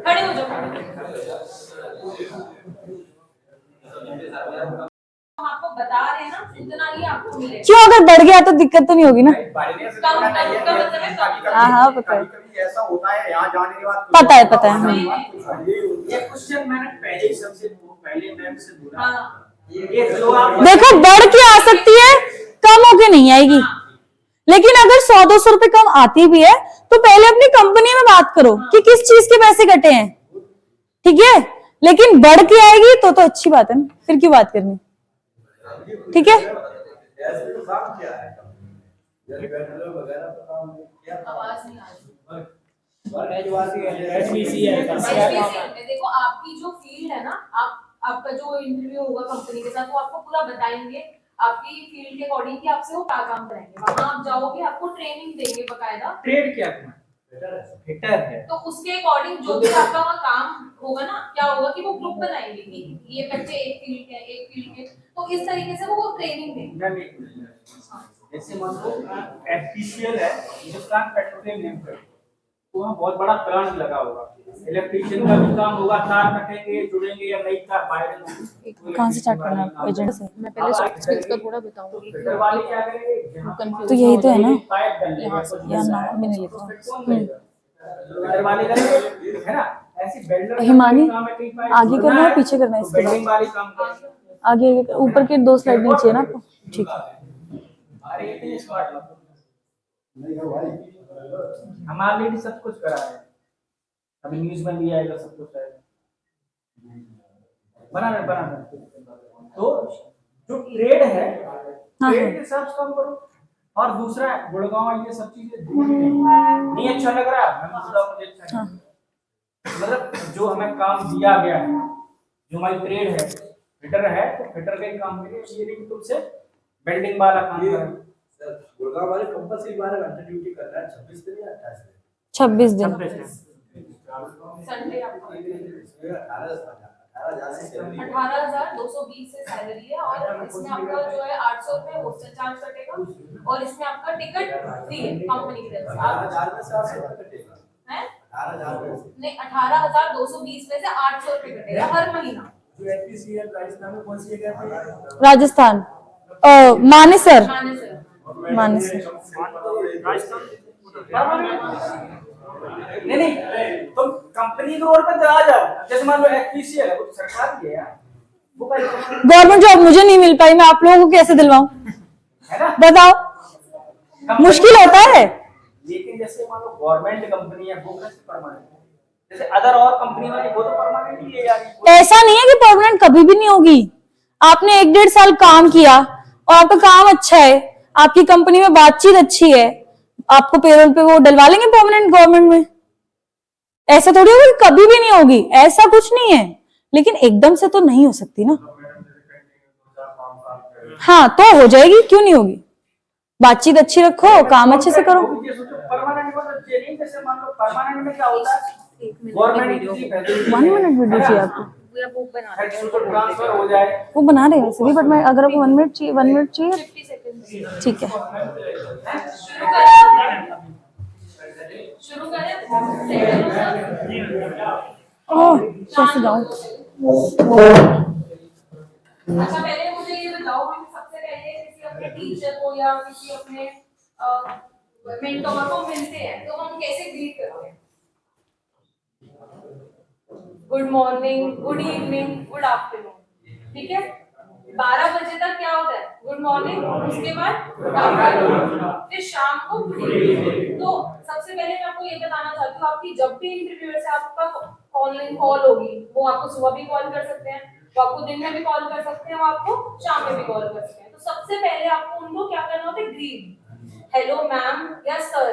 खड़े हो जाओ। हम आपको बता रहे हैं ना, उतना ही आपको मिलेगा। क्यों, अगर बढ़ गया तो दिक्कत तो नहीं होगी ना। हाँ हाँ पता है, ऐसा होता है यहाँ जाने के बाद, पता है पता है। ये क्वेश्चन मैंने पहले सबसे पहले मैम से बोला, हाँ। ये जो आप देखो बढ़ के आ सकती है, कम होके नहीं आएगी। लेकिन अगर 100-200 रुपए कम आती भी है तो पहले अपनी कंपनी में बात करो कि किस चीज के पैसे कटे हैं, ठीक है। लेकिन बढ़ के आएगी तो अच्छी बात है ना, फिर क्यों बात करनी, ठीक है। आवाज नहीं आ रही। HPCL देखो आपकी जो फील्ड है ना, आपका जो इंटरव्यू होगा कंपनी के साथ वो आपको पूरा बताएंगे आपकी फील्ड के अकॉर्डिंग कि आपसे वो क्या काम कराएंगे। वहां आप जाओगे, आपको ट्रेनिंग देंगे बकायदा। ट्रेड क्या है? फिटर है। तो उसके अकॉर्डिंग जो भी आपका वहाँ काम होगा ना, क्या होगा कि वो ग्रुप बनाएंगे कि ये बच्चे एक फील्ड के एक फील्ड के, तो इस तरीके से वो ट्रेनिंग देंगे। जैसे मान लो FPCL है, हिंदुस्तान पेट्रोलियम लिमिटेड, वहाँ बहुत बड़ा प्लांट लगा होगा, इलेक्ट्रिशियन का भी काम होगा, तार कटेंगे, जुड़ेंगे या नई तार वायरिंग होगी। कहाँ से स्टार्ट करना है एजेंट से? मैं पहले सॉफ्ट स्किल्स का थोड़ा बताऊंगी। फिटर वाले क्या करेंगे? तो यही तो है ना, पाइप डल यहाँ नाम भी नहीं लिखा। फिटर वाले करेंगे, है ना? ऐसी वेल्डर हिमानी, काम है, कहीं पाइप आगे जुड़ना करना है पीछे करना है तो इसके बाद? वेल्डिंग वाले काम करेंगे। आगे ऊपर के 2 स्लाइड नीचे है ना आपको, ठीक है। अरे इतने स्मार्ट लोग हमारे लिए भी सब कुछ करा है, अभी न्यूज में भी आएगा सब कुछ है, बना रहे। तो जो ट्रेड है, ट्रेड के हिसाब से काम करो। और दूसरा गुड़गांव ये सब चीजें नहीं अच्छा लग रहा है, मैं बोलता हूं मुझे अच्छा नहीं। मतलब जो हमें काम दिया गया है, जो हमारी ट्रेड है, फिटर है तो फिटर का ही काम करिए, ये नहीं कि तुमसे वेल्डिंग वाला काम करें। गुड़गांव वाले कंपल्सरी 12 घंटे ड्यूटी कर रहा है, 26 दिन या 28 दिन? 26 दिन। संडे आपको 18,220 से सैलरी है, और इसमें आपका जो है 800 रुपए हॉस्टल चार्ज कटेगा, और इसमें आपका टिकट फ्री है कंपनी की तरफ से। 18,000 में से 800 कटेगा हैं? 18,000 में से नहीं, 18,220 में से 800 रुपए कटेगा हर महीना। जो HPCL राजस्थान में कौन सी जगह पे है? राजस्थान, मानेसर। मानेसर। नहीं तुम कंपनी के रोड पर चला जाओ, जैसे मान लो HPCL है, वो सरकार की है यार, वो गवर्नमेंट जॉब मुझे नहीं मिल पाई, मैं आप लोगों को कैसे दिलवाऊं, है ना? बताओ, मुश्किल होता है। लेकिन जैसे मान लो गवर्नमेंट कंपनी है, वो कैसे परमानेंट है? जैसे अदर और कंपनी वाली वो तो परमानेंट ही है यार। ऐसा नहीं है कि परमानेंट कभी भी नहीं होगी। आपने 1-1.5 साल काम किया और आपका काम अच्छा है, आपकी कंपनी में बातचीत अच्छी है, आपको पेरोल पे वो डलवा लेंगे परमानेंट गवर्नमेंट में। ऐसा थोड़ी होगा कि कभी भी नहीं होगी, ऐसा कुछ नहीं है, लेकिन एकदम से तो नहीं हो सकती ना। हाँ तो हो जाएगी, क्यों नहीं होगी। बातचीत अच्छी रखो, काम अच्छे से करो। परमानेंट मतलब ये नहीं, जैसे मान लो परमानेंट में क्या होता है, गवर्नमेंट की 1 मिनट वीडियो चाहिए आपको, पूरा बुक बना ट्रांसफर हो जाए, वो बना रहे हैं वैसे भी, बट मैं अगर आपको 1 मिनट चाहिए, 1 मिनट चाहिए, 50 सेकंड। ठीक है। शुरू करें। ओह कैसे जाऊं। अच्छा पहले मुझे ये बताओ, हम सबसे पहले किसी अपने टीचर को या किसी अपने मेंटोर को मिलते हैं तो हम कैसे ग्रीट करते हैं? Good morning, good evening, good afternoon, ठीक है। 12 बजे तक क्या होता है? गुड मॉर्निंग, उसके बाद गुड आफ्टरनून, फिर शाम को गुड इवनिंग। तो सबसे पहले मैं आपको ये बताना चाहती हूँ, आपकी जब भी इंटरव्यूअर से आपका ऑनलाइन कॉल होगी, वो आपको सुबह भी कॉल कर सकते हैं, वो आपको दिन में भी कॉल कर सकते हैं, वो आपको शाम में भी कॉल कर सकते हैं। तो सबसे पहले आपको उनको क्या करना होता है? ग्रीट, हेलो मैम या सर,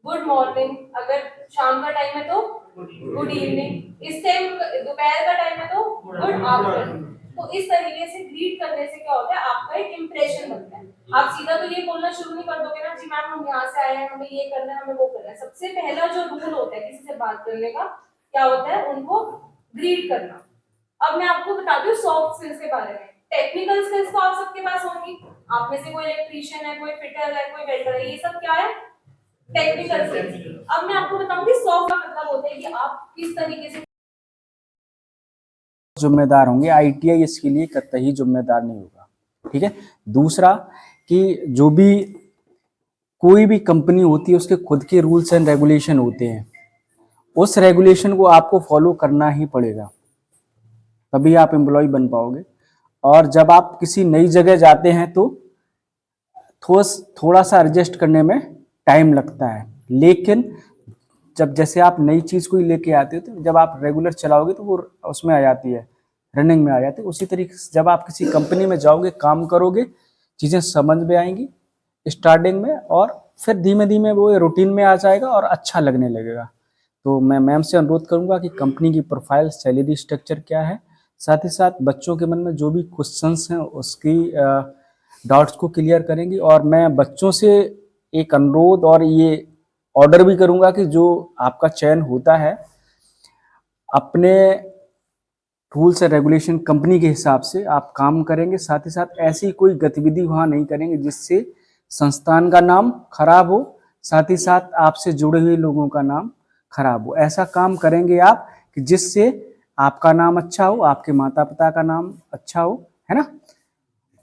गुड मॉर्निंग, अगर शाम का टाइम है तो गुड इवनिंग, इस टाइम दोपहर का टाइम है तो गुड आफ्टरनून। तो इस तरीके से ग्रीट करने से क्या होता है, आपका एक इंप्रेशन बनता है। आप सीधा तो ये बोलना शुरू नहीं कर दोगे ना, जी मैम हम यहाँ से आए हैं, हमें ये करना है, हमें वो करना है। सबसे पहला जो रूल होता है किसी से बात करने का, क्या होता है? उनको ग्रीट करना। अब मैं आपको बताती हूँ सॉफ्ट स्किल्स के बारे में। टेक्निकल स्किल्स तो आप सबके पास होंगी, आप में से कोई इलेक्ट्रीशियन है, कोई फिटर है, कोई वेल्डर है, ये सब क्या है? Technical skills. अब मैं आपको बताऊंगी सॉफ्ट का मतलब होता है कि आप किस तरीके से जिम्मेदार होंगे। ITI इसके लिए कतई जिम्मेदार नहीं होगा, ठीक है। दूसरा कि जो भी कोई भी कंपनी होती है उसके खुद के रूल्स एंड रेगुलेशन होते हैं, उस रेगुलेशन को आपको फॉलो करना ही पड़ेगा, तभी आप एम्प्लॉय बन पाओगे। और जब आप किसी नई जगह जाते हैं तो थोड़ा सा एडजस्ट करने में टाइम लगता है, लेकिन जब जैसे आप नई चीज़ कोई लेके आते हो तो जब आप रेगुलर चलाओगे तो वो उसमें आ जाती है, रनिंग में आ जाती है। उसी तरीके से जब आप किसी कंपनी में जाओगे, काम करोगे, चीज़ें समझ में आएंगी स्टार्टिंग में, और फिर धीमे धीमे वो रूटीन में आ जाएगा और अच्छा लगने लगेगा। तो मैं मैम से अनुरोध करूंगा कि कंपनी की प्रोफाइल, सैलरी स्ट्रक्चर क्या है, साथ ही साथ बच्चों के मन में जो भी क्वेश्चंस हैं उसकी डाउट्स को क्लियर करेंगी। और मैं बच्चों से एक अनुरोध और ये ऑर्डर भी करूंगा कि जो आपका चयन होता है अपने रूल्स एंड रेगुलेशन कंपनी के हिसाब से आप काम करेंगे, साथ ही साथ ऐसी कोई गतिविधि वहाँ नहीं करेंगे जिससे संस्थान का नाम खराब हो, साथ ही साथ आपसे जुड़े हुए लोगों का नाम खराब हो। ऐसा काम करेंगे आप कि जिससे आपका नाम अच्छा हो, आपके माता पिता का नाम अच्छा हो, है ना,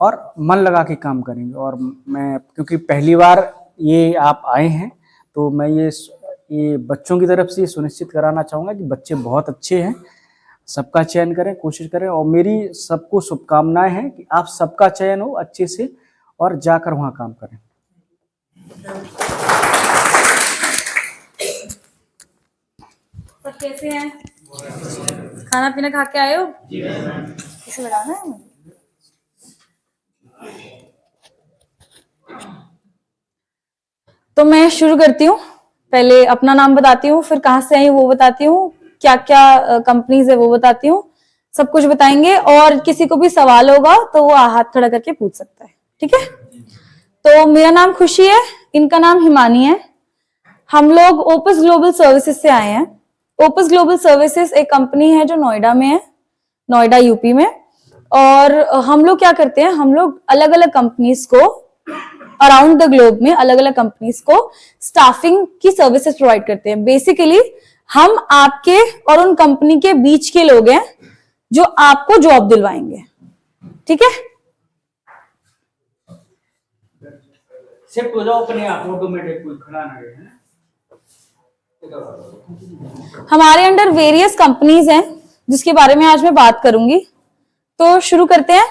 और मन लगा के काम करेंगे। और मैं क्योंकि पहली बार ये आप आए हैं तो मैं ये बच्चों की तरफ से सुनिश्चित कराना चाहूँगा कि बच्चे बहुत अच्छे हैं, सबका चयन करें, कोशिश करें। और मेरी सबको शुभकामनाएं हैं कि आप सबका चयन हो अच्छे से और जाकर वहाँ काम करें। सब कैसे हैं? खाना पीना खा के आए हो? इसे लगाना है मुझे? तो मैं शुरू करती हूँ। पहले अपना नाम बताती हूँ, फिर कहाँ से आई हूँ वो बताती हूँ, क्या क्या कंपनीज है वो बताती हूँ, सब कुछ बताएंगे। और किसी को भी सवाल होगा तो वो हाथ खड़ा करके पूछ सकता है, ठीक है? तो मेरा नाम खुशी है, इनका नाम हिमानी है। हम लोग ओपस ग्लोबल सर्विसेज से आए हैं। ओपस ग्लोबल सर्विसेज एक कंपनी है जो नोएडा में है, नोएडा यूपी में। और हम लोग क्या करते हैं, हम लोग अलग अलग कंपनीज को अराउंड द ग्लोब में अलग अलग कंपनीज को स्टाफिंग की सर्विसेज प्रोवाइड करते हैं। बेसिकली हम आपके और उन कंपनी के बीच के लोग हैं जो आपको जॉब दिलवाएंगे, ठीक है? शिफ्ट हो जाओ अपने आप, ऑटोमेटिक, कोई खड़ा ना रहे, है ना? हमारे अंडर वेरियस कंपनीज हैं जिसके बारे में आज मैं बात करूंगी। तो शुरू करते हैं।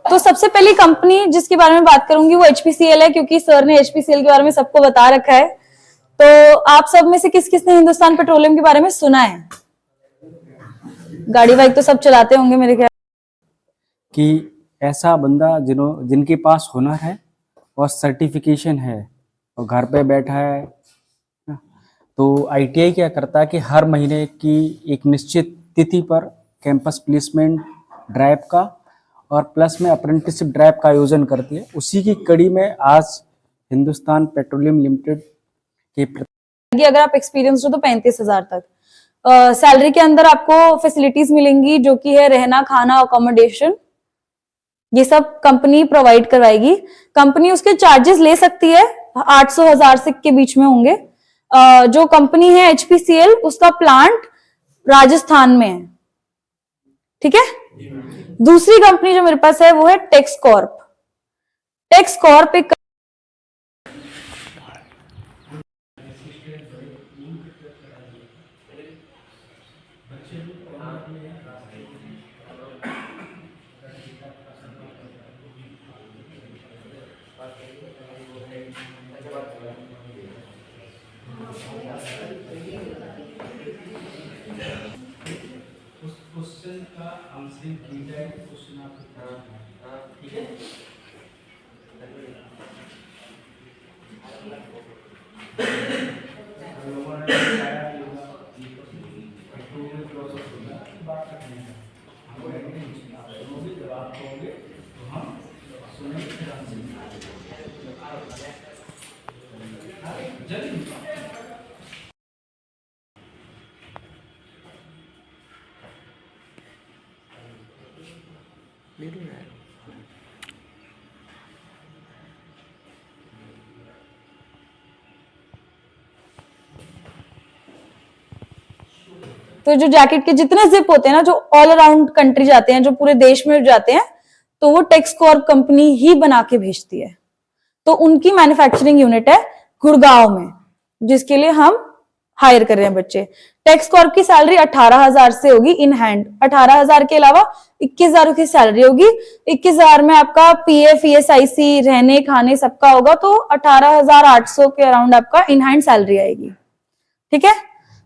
तो सबसे पहली कंपनी जिसके बारे में बात करूंगी वो HPCL है, क्योंकि सर ने HPCL के बारे में सबको बता रखा है। तो आप सब में से किस किसने हिंदुस्तान पेट्रोलियम के बारे में सुना है? गाड़ी बाइक तो सब चलाते होंगे मेरे ख्याल। कि ऐसा बंदा जिनके पास हुनर है और सर्टिफिकेशन है और घर पे बैठा है ना, तो ITI क्या करता है कि हर महीने की एक निश्चित तिथि पर कैंपस प्लेसमेंट ड्राइव का और प्लस में अप्रेंटिसशिप ड्राइव का आयोजन करती है। उसी की कड़ी में आज हिंदुस्तान पेट्रोलियम लिमिटेड के अगर आप एक्सपीरियंस हो तो 35,000 तक सैलरी के अंदर आपको फैसिलिटीज मिलेंगी, जो कि है रहना, खाना, अकोमोडेशन, ये सब कंपनी प्रोवाइड करवाएगी। कंपनी उसके चार्जेस ले सकती है 800,000 से के बीच में होंगे। जो कंपनी है HPCL, उसका प्लांट राजस्थान में है, ठीक है? दूसरी कंपनी जो मेरे पास है वो है टेक्स कॉर्प। टेक्स कॉर्प एक क्वेश्चन का आंसरिंग की जाए, क्वेश्चन आपके, ठीक है? जब आप कहोगे तो हम सुनेंगे, फिर आंसर जल्दी। तो जो जैकेट के जितने जिप होते हैं ना, जो ऑल अराउंड कंट्री जाते हैं, जो पूरे देश में जाते हैं, तो वो टेक्स कॉर्प कंपनी ही बना के भेजती है। तो उनकी मैन्युफैक्चरिंग यूनिट है गुड़गांव में, जिसके लिए हम हायर कर रहे हैं बच्चे। टेक्स कॉर्प की सैलरी 18,000 से होगी इन हैंड। 18,000 के अलावा 21,000 की सैलरी होगी। 21,000 में आपका पीएफ, ईएसआईसी, रहने खाने सबका होगा, तो 18,800 के अराउंड आपका इन हैंड सैलरी आएगी। ठीक है।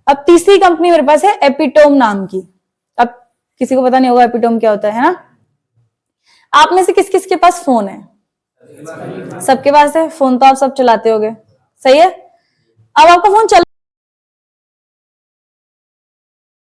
अब तीसरी कंपनी मेरे पास है एपिटोम नाम की। अब किसी को पता नहीं होगा एपिटोम क्या होता है ना? आप में से किस किस के पास फोन है? सबके पास है फोन, तो आप सब चलाते होगे, सही है। अब आपका फोन चल